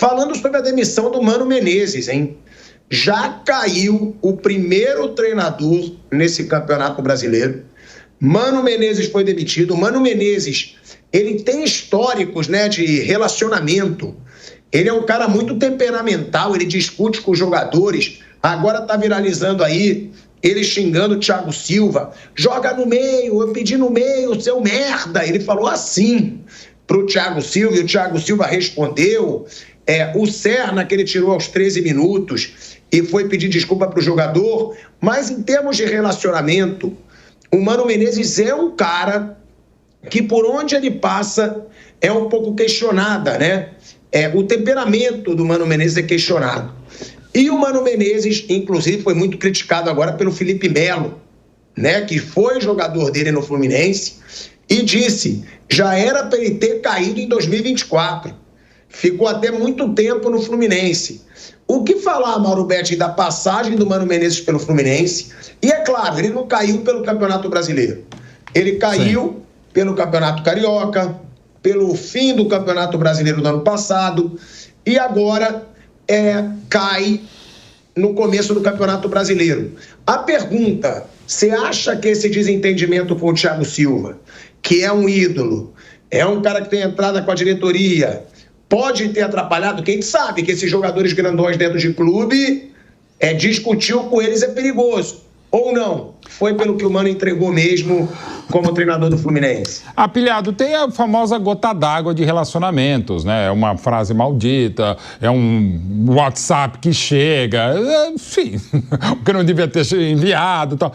Falando sobre a demissão do Mano Menezes, hein? Já caiu o primeiro treinador nesse Campeonato Brasileiro. Mano Menezes foi demitido. Mano Menezes, ele tem históricos, né, de relacionamento. Ele é um cara muito temperamental, ele discute com os jogadores. Agora tá viralizando aí ele xingando o Thiago Silva. Joga no meio, eu pedi no meio, seu merda. Ele falou assim pro Thiago Silva e o Thiago Silva respondeu. O Serna, que ele tirou aos 13 minutos e foi pedir desculpa pro jogador. Mas em termos de relacionamento, o Mano Menezes é um cara que por onde ele passa é um pouco questionada, né? O temperamento do Mano Menezes é questionado. E o Mano Menezes, inclusive, foi muito criticado agora pelo Felipe Melo, né? Que foi jogador dele no Fluminense e disse, já era para ele ter caído em 2024. Ficou até muito tempo no Fluminense. O que falar, Mauro Betti, da passagem do Mano Menezes pelo Fluminense? E é claro, ele não caiu pelo Campeonato Brasileiro. Ele caiu pelo Campeonato Carioca, pelo fim do Campeonato Brasileiro do ano passado, e agora cai no começo do Campeonato Brasileiro. A pergunta, você acha que esse desentendimento com o Thiago Silva, que é um ídolo, é um cara que tem entrada com a diretoria, pode ter atrapalhado? Quem sabe que esses jogadores grandões dentro de clube, discutir com eles é perigoso. Ou não? Foi pelo que o Mano entregou mesmo como treinador do Fluminense? Pilhado, tem a famosa gota d'água de relacionamentos, né? É uma frase maldita, é um WhatsApp que chega, enfim, o que não devia ter enviado e tal.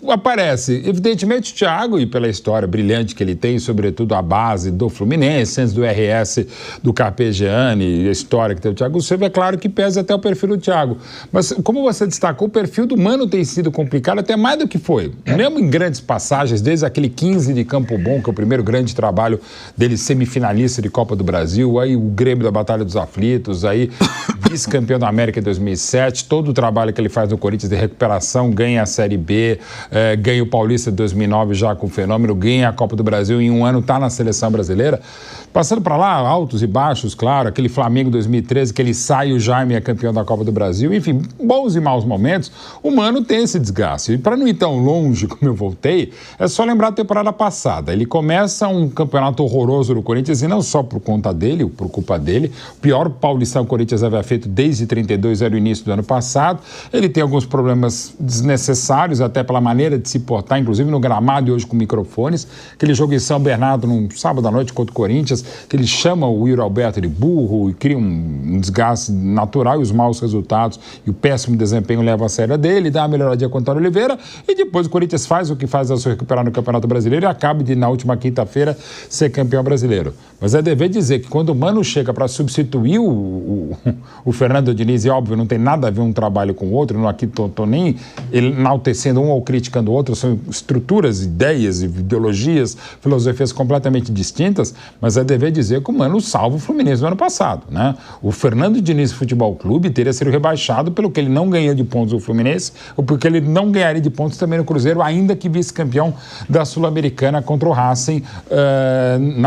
Aparece. Evidentemente, o Thiago, e pela história brilhante que ele tem, sobretudo a base do Fluminense, antes do RS do Carpegiani, a história que tem o Thiago Silva, é claro que pesa até o perfil do Thiago. Mas, como você destacou, o perfil do Mano tem sido complicado até mais do que foi. Mesmo em grandes passagens, desde aquele 15 de Campo Bom, que é o primeiro grande trabalho dele, semifinalista de Copa do Brasil, aí o Grêmio da Batalha dos Aflitos, aí vice-campeão da América em 2007, todo o trabalho que ele faz no Corinthians de recuperação, ganha a Série B, ganha o Paulista de 2009 já com o Fenômeno, ganha a Copa do Brasil, em um ano está na seleção brasileira. Passando para lá, altos e baixos, claro, aquele Flamengo 2013, que ele sai e o Jaime é campeão da Copa do Brasil, enfim, bons e maus momentos, o Mano tem esse desgaste. E para não ir tão longe como eu voltei, é só lembrar a temporada passada. Ele começa um campeonato horroroso no Corinthians, e não só por conta dele, por culpa dele. O pior Paulistão que o Corinthians havia feito desde 32 era o início do ano passado. Ele tem alguns problemas desnecessários, até pela maneira de se portar, inclusive no gramado e hoje com microfones. Aquele jogo em São Bernardo, num sábado à noite contra o Corinthians, que ele chama o Yuri Alberto de burro e cria um desgaste natural, e os maus resultados e o péssimo desempenho levam a sério dele, dá uma melhoradinha com o Antônio Oliveira, e depois o Corinthians faz o que faz ao se recuperar no Campeonato Brasileiro e acaba de, na última quinta-feira, ser campeão brasileiro. Mas é dever dizer que quando o Mano chega para substituir o Fernando Diniz, e óbvio, não tem nada a ver um trabalho com o outro, não aqui estou nem enaltecendo um ou criticando o outro, são estruturas, ideias, ideologias, filosofias completamente distintas, mas é dever dizer que o Mano salva o Fluminense no ano passado, né? O Fernando Diniz Futebol Clube teria sido rebaixado pelo que ele não ganhou de pontos no Fluminense, ou porque ele não ganharia de pontos também no Cruzeiro, ainda que vice-campeão da Sul-Americana contra o Racing,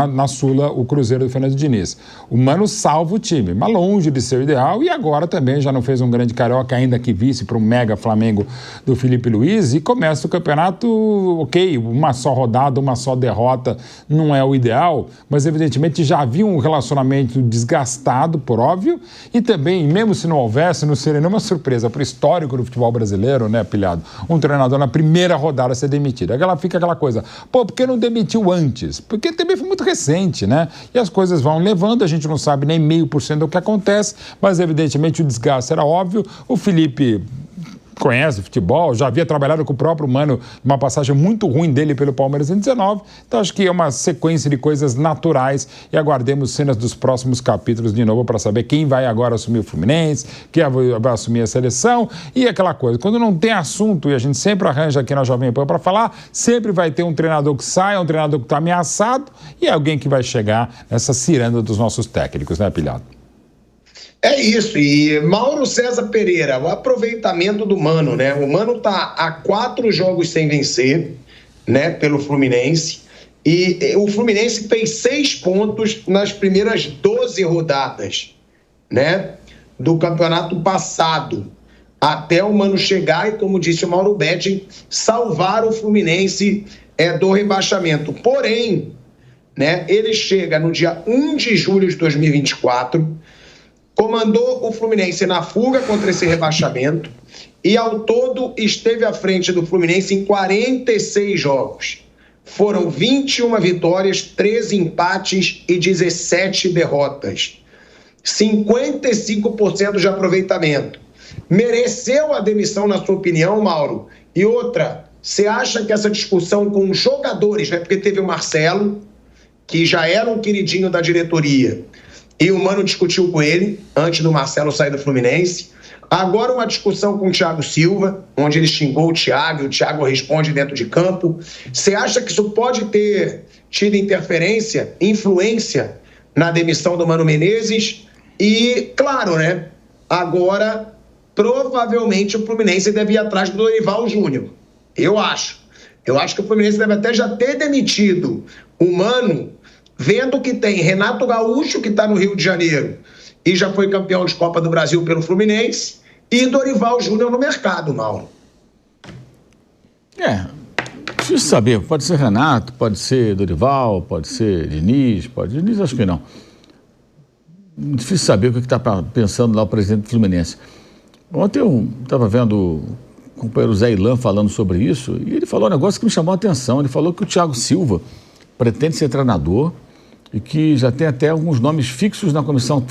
na Sula, o Cruzeiro do Fernando Diniz. O Mano salva o time, mas longe de ser o ideal, e agora também já não fez um grande carioca, ainda que vice para o mega Flamengo do Felipe Luiz, e começa o campeonato, ok, uma só rodada, uma só derrota, não é o ideal, mas evidentemente já havia um relacionamento desgastado, por óbvio, e também, mesmo se não houvesse, não seria nenhuma surpresa para o histórico do futebol brasileiro, né, Pilhado? Um treinador na primeira rodada ser demitido. Fica aquela coisa, por que não demitiu antes? Porque também foi muito recente, né? E as coisas vão levando, a gente não sabe nem 0,5% do que acontece, mas evidentemente o desgaste era óbvio. O Felipe conhece o futebol, já havia trabalhado com o próprio Mano, uma passagem muito ruim dele pelo Palmeiras em 19, então acho que é uma sequência de coisas naturais, e aguardemos cenas dos próximos capítulos de novo para saber quem vai agora assumir o Fluminense, quem vai assumir a seleção, e aquela coisa, quando não tem assunto, e a gente sempre arranja aqui na Jovem Pan para falar, sempre vai ter um treinador que sai, um treinador que está ameaçado, e alguém que vai chegar nessa ciranda dos nossos técnicos, né, Pilhado? É isso, e Mauro César Pereira, o aproveitamento do Mano, né? O Mano tá há 4 jogos sem vencer, né, pelo Fluminense, e o Fluminense fez 6 pontos nas primeiras 12 rodadas, né, do campeonato passado, até o Mano chegar e, como disse o Mauro Betti, salvar o Fluminense do rebaixamento. Porém, né, ele chega no dia 1 de julho de 2024, comandou o Fluminense na fuga contra esse rebaixamento e, ao todo, esteve à frente do Fluminense em 46 jogos. Foram 21 vitórias, 13 empates e 17 derrotas. 55% de aproveitamento. Mereceu a demissão, na sua opinião, Mauro? E outra, você acha que essa discussão com os jogadores, né, porque teve o Marcelo, que já era um queridinho da diretoria, e o Mano discutiu com ele, antes do Marcelo sair do Fluminense. Agora uma discussão com o Thiago Silva, onde ele xingou o Thiago e o Thiago responde dentro de campo. Você acha que isso pode ter tido interferência, influência na demissão do Mano Menezes? E, claro, né, agora provavelmente o Fluminense deve ir atrás do Dorival Júnior. Eu acho que o Fluminense deve até já ter demitido o Mano, vendo que tem Renato Gaúcho, que está no Rio de Janeiro e já foi campeão de Copa do Brasil pelo Fluminense, e Dorival Júnior no mercado, Mauro. Difícil saber. Pode ser Renato, pode ser Dorival, pode ser Diniz, Diniz acho que não. Difícil saber o que está pensando lá o presidente do Fluminense. Ontem eu estava vendo o companheiro Zé Ilan falando sobre isso, e ele falou um negócio que me chamou a atenção. Ele falou que o Thiago Silva pretende ser treinador e que já tem até alguns nomes fixos na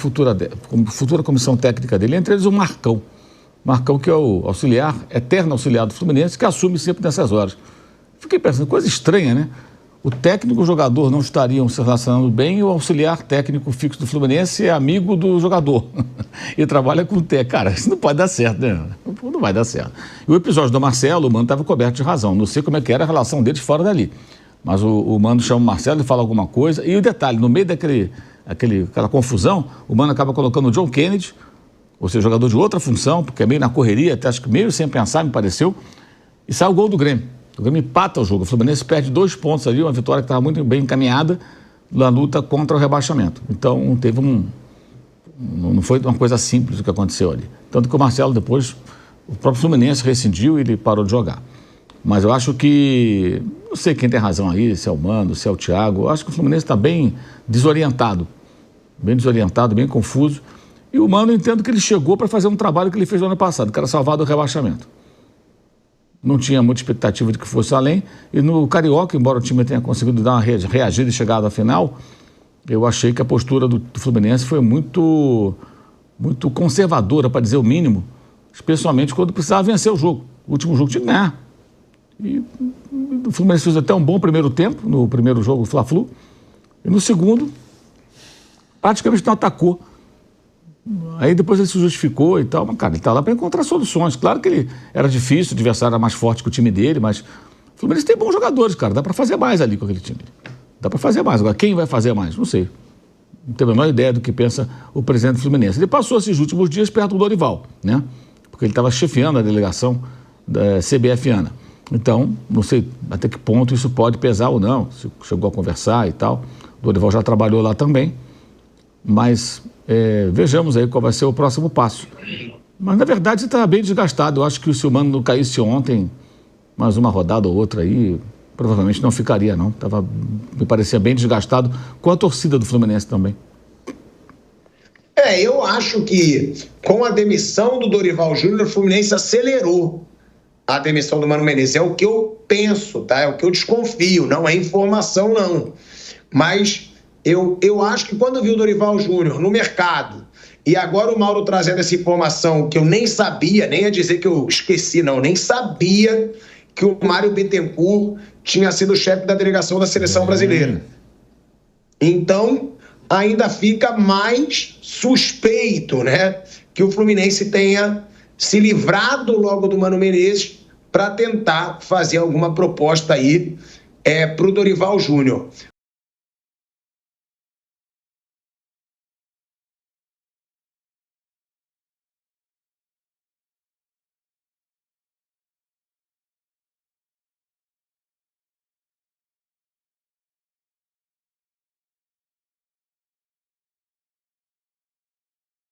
futura comissão técnica dele, entre eles o Marcão. Marcão, que é o eterno auxiliar do Fluminense, que assume sempre nessas horas. Fiquei pensando, coisa estranha, né? O técnico e o jogador não estariam se relacionando bem e o auxiliar técnico fixo do Fluminense é amigo do jogador e trabalha com o técnico. Cara, isso não pode dar certo, né? Não vai dar certo. E o episódio do Marcelo, o Mano estava coberto de razão. Não sei como é que era a relação deles fora dali. Mas o Mano chama o Marcelo e fala alguma coisa. E o detalhe, no meio daquela confusão, o Mano acaba colocando o John Kennedy, ou seja, jogador de outra função, porque é meio na correria, até acho que meio sem pensar, me pareceu, e sai o gol do Grêmio. O Grêmio empata o jogo. O Fluminense perde 2 pontos ali, uma vitória que estava muito bem encaminhada na luta contra o rebaixamento. Então, não foi uma coisa simples o que aconteceu ali. Tanto que o Marcelo depois, o próprio Fluminense rescindiu e ele parou de jogar. Mas eu acho que, não sei quem tem razão aí, se é o Mano, se é o Thiago, eu acho que o Fluminense está bem desorientado, bem confuso. E o Mano, eu entendo que ele chegou para fazer um trabalho que ele fez no ano passado, que era salvar do rebaixamento. Não tinha muita expectativa de que fosse além. E no Carioca, embora o time tenha conseguido dar uma reagida e chegado à final, eu achei que a postura do Fluminense foi muito conservadora, para dizer o mínimo, especialmente quando precisava vencer o jogo. O último jogo tinha que ganhar. E o Fluminense fez até um bom primeiro tempo, no primeiro jogo, o Fla-Flu, e no segundo, praticamente não atacou. Aí depois ele se justificou e tal, mas, cara, ele está lá para encontrar soluções. Claro que era difícil, o adversário era mais forte que o time dele, mas o Fluminense tem bons jogadores, cara, dá para fazer mais ali com aquele time. Dá para fazer mais. Agora, quem vai fazer mais? Não sei. Não tenho a menor ideia do que pensa o presidente do Fluminense. Ele passou esses últimos dias perto do Dorival, né? Porque ele estava chefiando a delegação da CBFiana. Então, não sei até que ponto isso pode pesar ou não, se chegou a conversar e tal. O Dorival já trabalhou lá também, mas vejamos aí qual vai ser o próximo passo. Mas, na verdade, você está bem desgastado. Eu acho que se o Mano não caísse ontem, mais uma rodada ou outra aí, provavelmente não ficaria, não. Me parecia bem desgastado, com a torcida do Fluminense também. Eu acho que com a demissão do Dorival Júnior, o Fluminense acelerou a demissão do Mano Menezes. É o que eu penso, tá? É o que eu desconfio, não é informação, não. Mas eu acho que quando eu vi o Dorival Júnior no mercado, e agora o Mauro trazendo essa informação que eu nem sabia, nem ia dizer que eu esqueci, não, nem sabia que o Mário Bittencourt tinha sido o chefe da delegação da seleção brasileira. Então, ainda fica mais suspeito, né, que o Fluminense tenha se livrado logo do Mano Menezes para tentar fazer alguma proposta aí para o Dorival Júnior.